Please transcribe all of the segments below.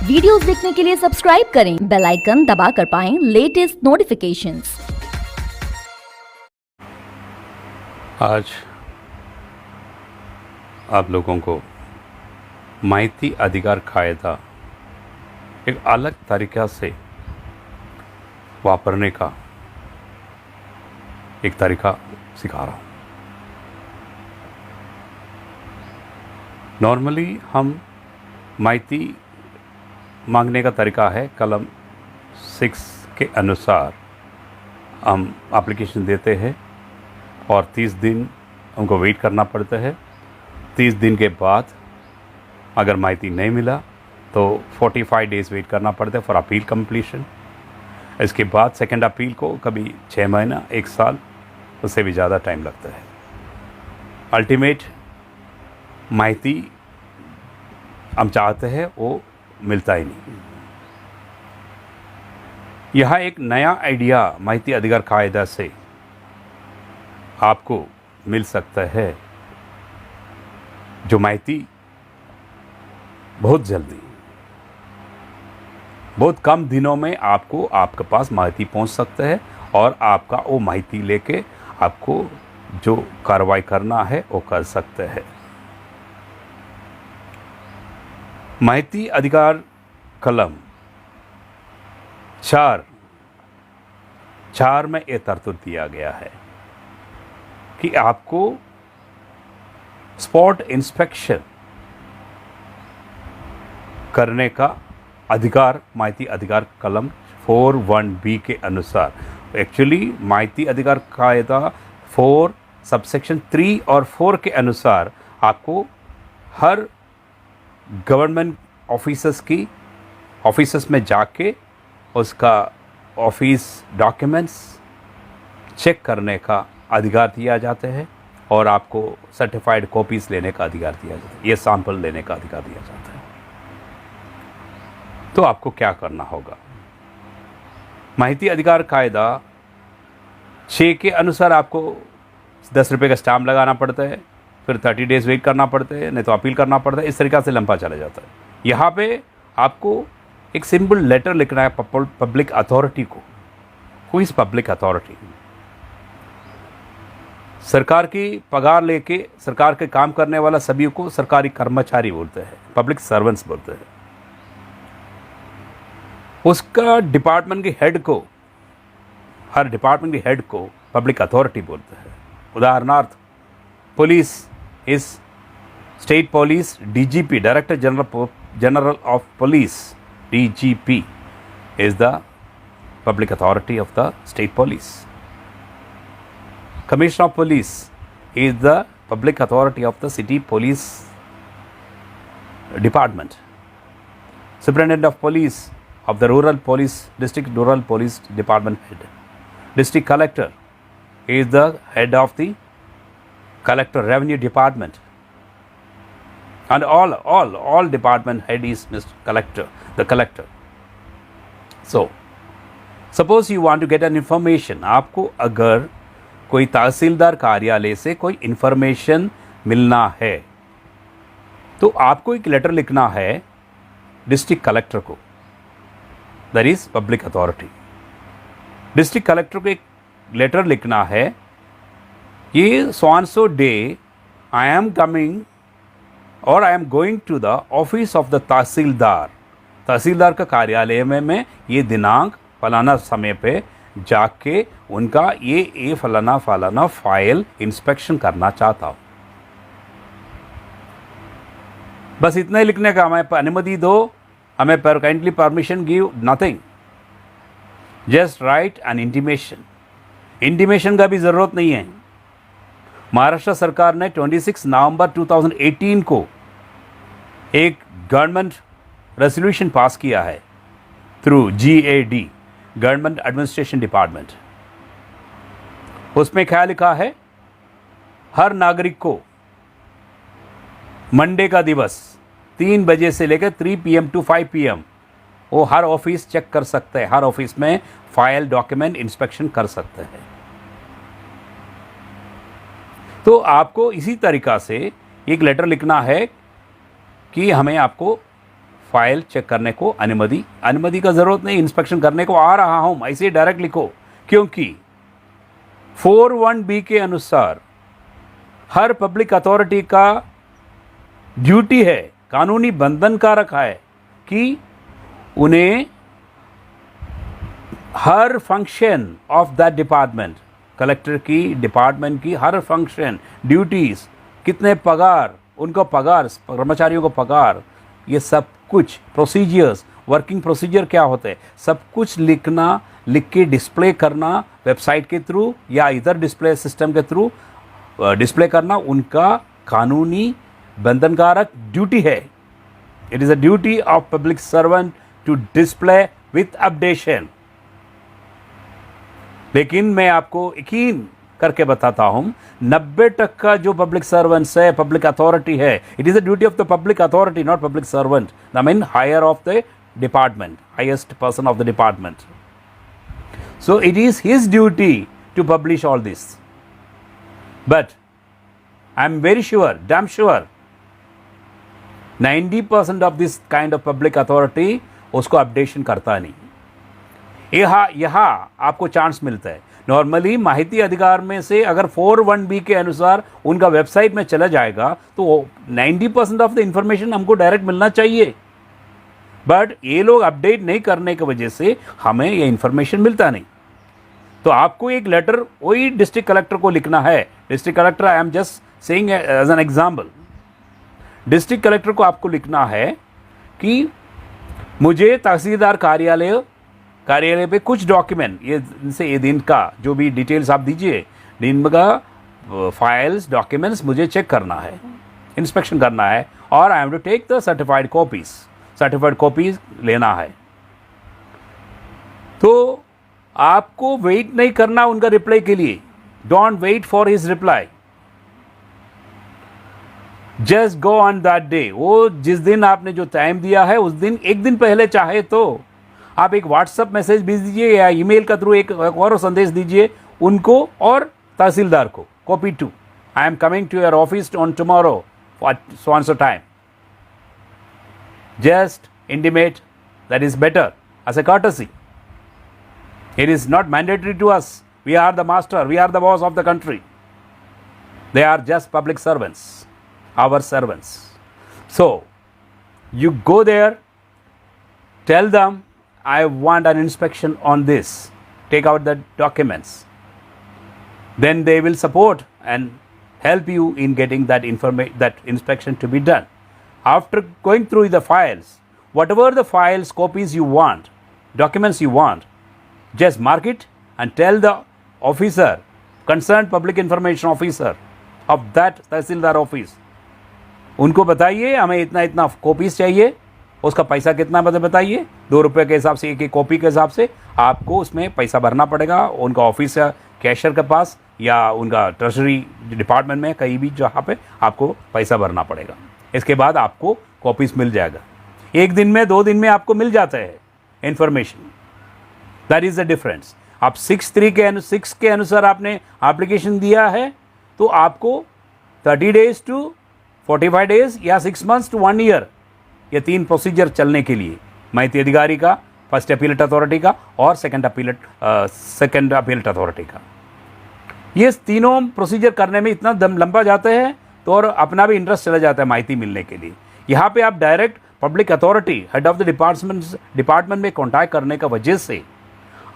Videos देखने के लिए सब्सक्राइब करें, बेल आइकन दबाकर पाएं लेटेस्ट नोटिफिकेशंस। आज आप लोगों को माहिती अधिकार कायदा एक अलग तरीक़ा से वापरने का एक तरीका सिखा रहा हूँ। नॉर्मली हम माहिती मांगने का तरीका है कलम 6 के अनुसार हम एप्लीकेशन देते हैं और 30 दिन हमको वेट करना पड़ता है। 30 दिन के बाद अगर माहिती नहीं मिला तो 45 डेज़ वेट करना पड़ता है फॉर अपील कंप्लीशन। इसके बाद सेकंड अपील को कभी 6 महीना 1 साल उससे भी ज़्यादा टाइम लगता है। अल्टीमेट माहिती हम चाहते हैं वो मिलता ही नहीं। यह एक नया आइडिया माहिती अधिकार कायदा से आपको मिल सकता है, जो माहिती बहुत जल्दी बहुत कम दिनों में आपको आपके पास माहिती पहुंच सकता है और आपका वो माहिती लेके आपको जो कार्रवाई करना है वो कर सकते हैं। माहिती अधिकार कलम 4 में यह तरतूब दिया गया है कि आपको स्पॉट इंस्पेक्शन करने का अधिकार माहिती अधिकार कलम 41B के अनुसार। एक्चुअली माहिती अधिकार कायदा 4 सबसेक्शन 3 और 4 के अनुसार आपको हर गवर्नमेंट ऑफिसर्स में जाके उसका ऑफिस डॉक्यूमेंट्स चेक करने का अधिकार दिया जाता है और आपको सर्टिफाइड कॉपीज़ लेने का अधिकार दिया जाता है, ये सैंपल लेने का अधिकार दिया जाता है। तो आपको क्या करना होगा? माहिती अधिकार कायदा 6 के अनुसार आपको 10 रुपये का स्टाम्प लगाना पड़ता है, फिर 30 डेज़ वेट करना पड़ता है, नहीं तो अपील करना पड़ता है। इस तरीक़ा से लंबा चला जाता है। यहाँ पे आपको एक सिंपल लेटर लिखना है पब्लिक अथॉरिटी को। Who is public authority? सरकार की पगार लेके सरकार के काम करने वाला सभी को सरकारी कर्मचारी बोलते हैं, पब्लिक सर्वेंट्स बोलते हैं। उसका डिपार्टमेंट के हेड को, हर डिपार्टमेंट के हेड को पब्लिक अथॉरिटी बोलते हैं। उदाहरणार्थ police is state police, DGP director general of police, DGP is the public authority of the state police. Commissioner of Police is the public authority of the city police department. Superintendent of Police of the district rural police department head. District collector is the head of the collector revenue department. And all department head is Mr. Collector, the collector. So, suppose you want to get an information, आपको अगर कोई तहसीलदार कार्यालय से कोई information मिलना है तो आपको एक लेटर लिखना है डिस्ट्रिक्ट कलेक्टर को, that is public authority. District collector को एक लेटर लिखना है, ये so and so day I am coming और I am going to the office of the tehsildar. तहसीलदार का कार्यालय में मैं ये दिनांक फलाना समय पे जाके उनका ये फलाना फाइल इंस्पेक्शन करना चाहता हूँ। बस इतना ही लिखने का, हमें अनुमति दो, हमें kindly permission give, nothing, just right N intimation. Intimation का भी ज़रूरत नहीं है। महाराष्ट्र सरकार ने 26 नवंबर 2018 को एक गवर्नमेंट रेजोल्यूशन पास किया है through GAD, government administration department. उसमें क्या लिखा है? हर नागरिक को मंडे का दिवस 3 बजे से लेकर 3 PM to 5 PM वो हर ऑफिस चेक कर सकते हैं, हर ऑफिस में फाइल डॉक्यूमेंट इंस्पेक्शन कर सकते हैं। तो आपको इसी तरीक़ा से एक लेटर लिखना है कि हमें आपको फाइल चेक करने को अनुमति का ज़रूरत नहीं, इंस्पेक्शन करने को आ रहा हूँ ऐसे डायरेक्ट लिखो, क्योंकि 4(1)B के अनुसार हर पब्लिक अथॉरिटी का ड्यूटी है, कानूनी बंधन का रखा है कि उन्हें हर function of that department, collector की डिपार्टमेंट की हर फंक्शन, ड्यूटीज़, कितने पगार, उनको पगार, कर्मचारियों को पगार, ये सब कुछ प्रोसीजर्स, वर्किंग प्रोसीजर क्या होते हैं, सब कुछ लिख के डिस्प्ले करना वेबसाइट के थ्रू या इधर डिस्प्ले सिस्टम के थ्रू डिस्प्ले करना उनका कानूनी बंधनकारक ड्यूटी है। It is a duty of public servant to display with updation. लेकिन मैं आपको यकीन करके बताता हूं 90% जो पब्लिक सर्वेंट्स है, पब्लिक अथॉरिटी है, it is the duty of the public authority, not public servant, I mean higher of the department, highest person of the department. So it is his duty to publish all this. But I am very sure, damn sure, 90% of this kind of public authority उसको updation करता नहीं. यहाँ आपको chance मिलता है. Normally माहिती अधिकार में से अगर 4(1)B के अनुसार उनका वेबसाइट में चला जाएगा तो 90% ऑफ द इंफॉर्मेशन हमको डायरेक्ट मिलना चाहिए. बट ये लोग अपडेट नहीं करने की वजह से हमें ये इंफॉर्मेशन मिलता नहीं. तो आपको एक लेटर वही डिस्ट्रिक्ट कलेक्टर को लिखना है. District collector, I am just saying as an example, district collector को आपको लिखना है कि मुझे तहसीलदार कार्यालय पे कुछ डॉक्यूमेंट, ये दिन का जो भी डिटेल्स आप दीजिए, दिन का फाइल्स डॉक्यूमेंट्स मुझे चेक करना है, इंस्पेक्शन करना है, और I have to take the certified copies लेना है. तो आपको वेट नहीं करना उनका रिप्लाई के लिए. Don't wait for his reply, just go on that day. वो जिस दिन आपने जो टाइम दिया है उस दिन, एक दिन पहले चाहे तो आप एक व्हाट्सएप मैसेज भेज दीजिए या ईमेल का थ्रू एक और संदेश दीजिए उनको और तहसीलदार को, copy to, I am coming to your office on tomorrow for so and so time. Just intimate, that is better as a courtesy. It is not mandatory to us. We are the master, we are the boss of the country. They are just public servants, our servants. So you go there, tell them I want an inspection on this, take out the documents. Then they will support and help you in getting that inspection to be done. After going through the files, whatever the files, copies you want, documents you want, just mark it and tell the officer, concerned public information officer of that tehsildar office, उनको बताइए हमें इतना copies चाहिए, उसका पैसा कितना बताइए. 2 रुपये के हिसाब से, एक कॉपी के हिसाब से आपको उसमें पैसा भरना पड़ेगा उनका ऑफिस या कैशियर के पास या उनका ट्रेजरी डिपार्टमेंट में, कहीं भी जहाँ पे आपको पैसा भरना पड़ेगा. इसके बाद आपको कॉपीज मिल जाएगा. 1 दिन में 2 दिन में आपको मिल जाता है information. That is the difference. आप 6 के अनुसार आपने एप्लीकेशन दिया है तो आपको 30 days to 45 days या 6 months to 1 year, ये 3 प्रोसीजर चलने के लिए, माहिती अधिकारी का, फर्स्ट अपीलेट अथॉरिटी का और सेकंड अपीलेट अथॉरिटी का, ये तीनों प्रोसीजर करने में इतना दम लंबा जाता है तो और अपना भी इंटरेस्ट चला जाता है माहिती मिलने के लिए. यहाँ पे आप direct public authority, head of the department में कॉन्टैक्ट करने का वजह से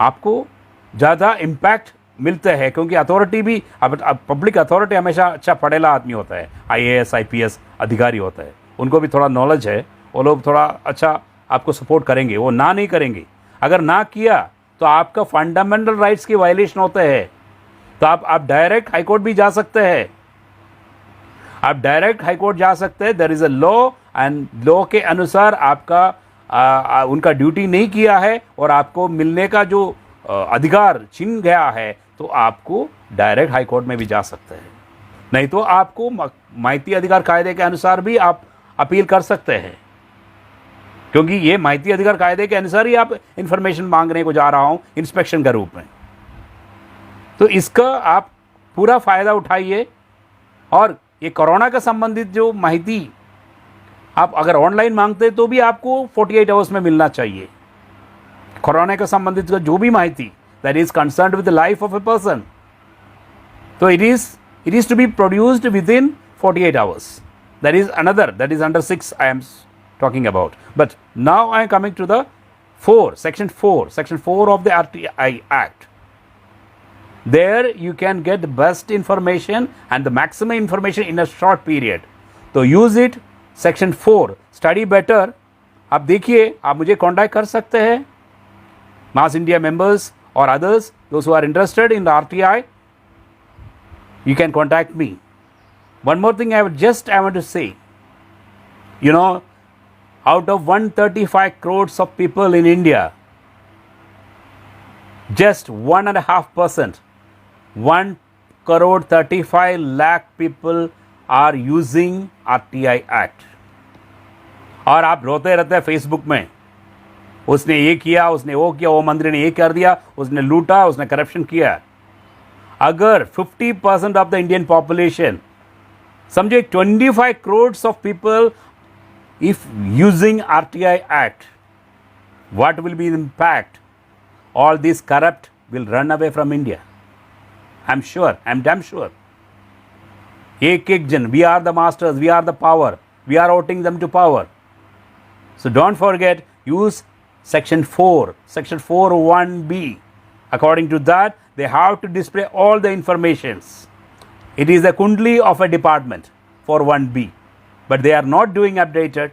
आपको ज़्यादा इम्पैक्ट मिलता है, क्योंकि अथॉरिटी भी, अब पब्लिक अथॉरिटी हमेशा अच्छा पढ़ेला आदमी होता है, IAS IPS अधिकारी होता है, उनको भी थोड़ा नॉलेज है, वो लोग थोड़ा अच्छा आपको सपोर्ट करेंगे, वो ना नहीं करेंगे. अगर ना किया तो आपका फंडामेंटल राइट्स की वायलेशन होता है. तो आप डायरेक्ट हाईकोर्ट भी जा सकते हैं, there is a law and law के अनुसार आपका उनका ड्यूटी नहीं किया है और आपको मिलने का जो अधिकार छिन गया है तो आपको डायरेक्ट हाई कोर्ट में भी जा सकते हैं. नहीं तो आपको माहिती अधिकार कायदे के अनुसार भी आप अपील कर सकते हैं, क्योंकि ये माहिती अधिकार कायदे के अनुसार ही आप इंफॉर्मेशन मांगने को जा रहा हूं इंस्पेक्शन के रूप में. तो इसका आप पूरा फ़ायदा उठाइए. और ये कोरोना का संबंधित जो माहिती आप अगर ऑनलाइन मांगते तो भी आपको 48 आवर्स में मिलना चाहिए। कोरोना के संबंधित जो भी माहिती that is concerned with the life of a person, तो it is to be produced within 48 hours. That is another, that is under 6 I am talking about. But now I am coming to the section 4 of the RTI Act. There you can get the best information and the maximum information in a short period. तो use it. Section 4, study better. आप देखिए, आप मुझे contact कर सकते हैं, Mass India members or others, those who are interested in the RTI, you can contact me. One more thing I want to say, out of 135 crores of people in India, just 1.5%, 1 crore 35 lakh people are using RTI Act. और आप रोते रहते हैं Facebook में, उसने ये किया, उसने वो किया, वो मंत्री ने ये कर दिया, उसने लूटा, उसने करप्शन किया. अगर 50% ऑफ द इंडियन पॉपुलेशन, समझे 25 crores of people, if using RTI Act, what will be the impact? All these corrupt will run away from India. I'm sure, I'm damn sure. एक जन, we are the masters, we are the power, we are voting them to power. So don't forget, use section 4(1)(b). According to that, they have to display all the informations. It is a kundli of a department for 1B, but they are not doing updated.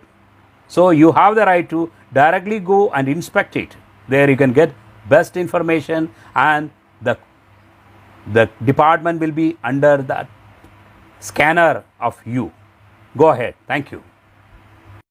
So you have the right to directly go and inspect it. There you can get best information, and the department will be under the scanner of you. Go ahead. Thank you.